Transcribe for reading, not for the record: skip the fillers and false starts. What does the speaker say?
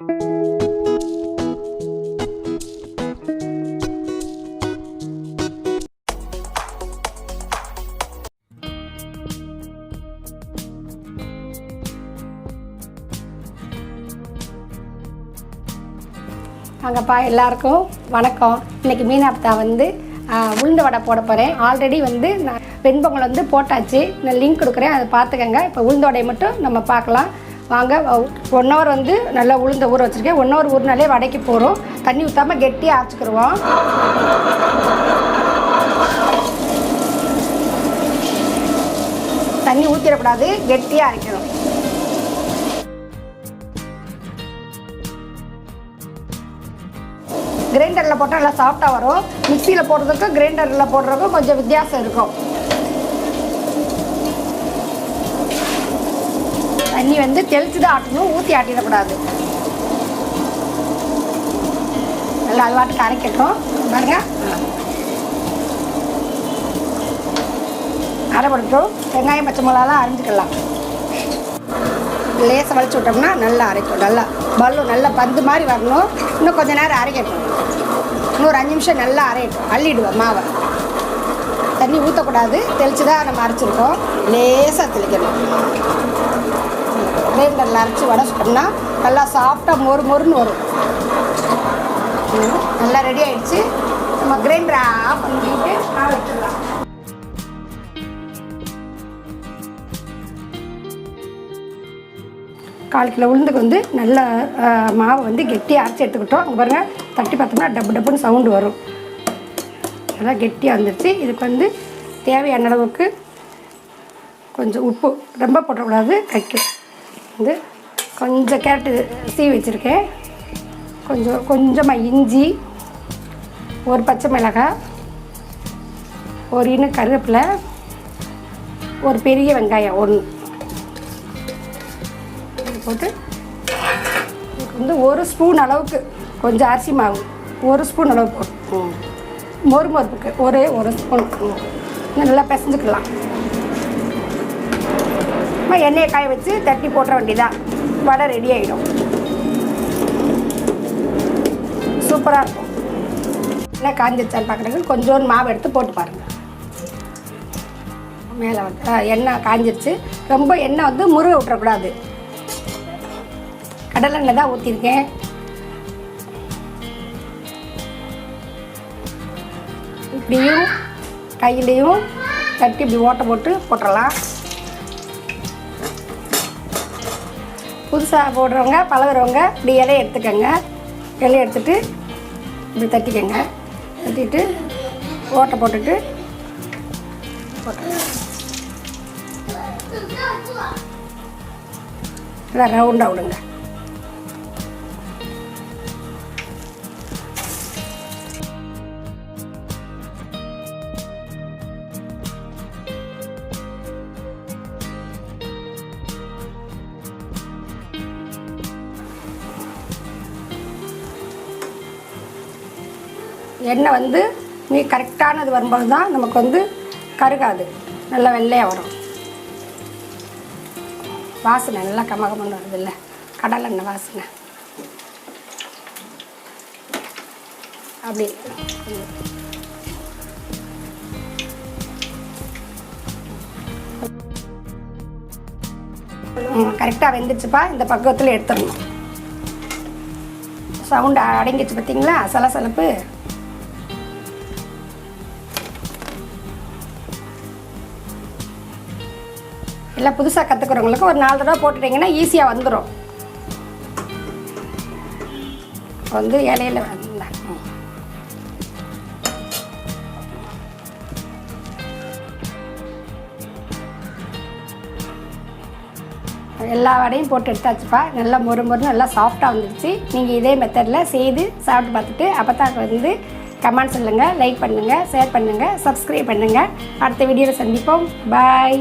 வாங்கப்பா எல்லாருக்கும் வணக்கம். இன்றைக்கி மீனா அப்பத்தா வந்து உளுந்து வடை போட போகிறேன். ஆல்ரெடி வந்து நான் வெண்பொங்கல் வந்து போட்டாச்சு, நான் லிங்க் கொடுக்குறேன், அதை பார்த்துக்கங்க. இப்போ உளுந்து வடையை மட்டும் நம்ம பார்க்கலாம் வாங்க. 1 hour வந்து நல்லா உளுந்த ஊற வச்சுருக்கேன். 1 hour ஊறினாலே வடைக்கு போகிறோம். தண்ணி ஊற்றாமல் கெட்டியாக அரைச்சிக்கிடுவோம். தண்ணி ஊற்றிடக்கூடாது, கெட்டியாக அரைக்கணும். கிரைண்டரில் போட்டால் நல்லா சாஃப்டாக வரும். மிக்சியில் போடுறதுக்கும் கிரைண்டரில் போடுறதுக்கும் கொஞ்சம் வித்தியாசம் இருக்கும். தண்ணி வந்து தெளித்து தான் ஆட்டணும், ஊற்றி ஆட்டிடக்கூடாது. நல்லா அது வாட்டுக்கு அரைக்கட்டும். பாருங்க, அரைப்படட்டும். வெங்காயம் பச்சை மிளகாலாம் அரைஞ்சிக்கலாம். லேசை வலிச்சு விட்டோம்னா நல்லா அரைக்கும். நல்லா பல்லும் நல்லா பந்து மாதிரி வரணும். இன்னும் கொஞ்சம் நேரம் அரைக்கட்டும். இன்னொரு 5 நிமிஷம் நல்லா அரையட்டும். அள்ளிடுவோம் மாவை. தண்ணி ஊற்றக்கூடாது, தெளித்து தான் நம்ம அரைச்சிருக்கோம். லேசாக தெளிக்கணும். கிரைண்டரில் அரைச்சி வடை சுட்டோம்னா நல்லா சாஃப்டாக மொறுன்னு வரும். நல்லா ரெடி ஆகிடுச்சு. நம்ம கிரைண்டரை ஆஃப் பண்ணிட்டு வச்சிடலாம். கால் கிலோ உளுந்துக்கு வந்து நல்ல மாவை வந்து கெட்டியாக அரைச்சி எடுத்துக்கிட்டோம். அங்கே பாருங்கள், தட்டி பார்த்தோம்னா டப்பு டப்புன்னு சவுண்டு வரும். நல்லா கெட்டியாக வந்துடுச்சு. இதுக்கு வந்து தேவையான அளவுக்கு கொஞ்சம் உப்பு, ரொம்ப போட்டக்கூடாது, கைக்கும் வந்து கொஞ்சம் கேரட்டு சீவி வச்சுருக்கேன். கொஞ்சமாக இஞ்சி, ஒரு பச்சை மிளகாய், ஒரு இன்னும் கருவேப்பிலை, ஒரு பெரிய வெங்காயம் 1 போட்டு வந்து 1 ஸ்பூன் அளவுக்கு கொஞ்சம் அரிசி மாவு 1 ஸ்பூன் அளவு போட்டு மொறுப்புக்கு ஒரே 1 ஸ்பூன் நல்லா பிசைஞ்சுக்கலாம். எண்ணெயை காய வச்சு தட்டி போட்டுற வேண்டியதான். வடை ரெடி ஆகிடும். சூப்பராக இருக்கும். எண்ணெய் காஞ்சிச்சான்னு பார்க்குறதுக்கு கொஞ்சோண்டு மாவு எடுத்து போட்டு பாருங்கள். மேலே வந்து எண்ணெய் காஞ்சிருச்சு. ரொம்ப எண்ணெய் வந்து முருக விட்டுறக்கூடாது. கடலெண்ணெய் தான் ஊற்றிருக்கேன். இப்படியும் கையிலையும் தட்டி இப்படி ஓட்டை போட்டு போட்டுடலாம். புதுசாக போடுறவங்க பழகுறவங்க இப்படி இலையை எடுத்துக்கோங்க. இலையை எடுத்துட்டு இப்படி தட்டிக்கோங்க. தட்டிட்டு ஓட்டை போட்டுட்டு நல்லா ரவுண்டாக விடுங்க. எண்ணெய் வந்து நீ கரெக்டானது வரும்போது தான் நமக்கு வந்து கருகாது, நல்லா வெள்ளையாக வரும். வாசனை நல்லா கமகமன்னு வருது இல்லை, கடலெண்ணெய் வாசனை. அப்படி கரெக்டாக வெந்துச்சுப்பா. இந்த பக்குவத்தில் எடுத்துடணும். சவுண்டு அடங்கிச்சு பார்த்தீங்களா, சலசலப்பு. எல்லாம் புதுசாக கற்றுக்கிறவங்களுக்கு ஒரு 4 தடவை போட்டுட்டிங்கன்னா ஈஸியாக வந்துடும். வந்து இலையில எல்லா வடையும் போட்டு எடுத்தாச்சுப்பா. நல்லா மொறுன்னு நல்லா சாஃப்டாக வந்துடுச்சு. நீங்கள் இதே மெத்தடில் செய்து சாப்பிட்டு பார்த்துட்டு அப்பத்தாக்கு வந்து கமெண்ட் சொல்லுங்கள், லைக் பண்ணுங்கள், ஷேர் பண்ணுங்கள், சப்ஸ்கிரைப் பண்ணுங்கள். அடுத்த வீடியோவில் சந்திப்போம். பாய்.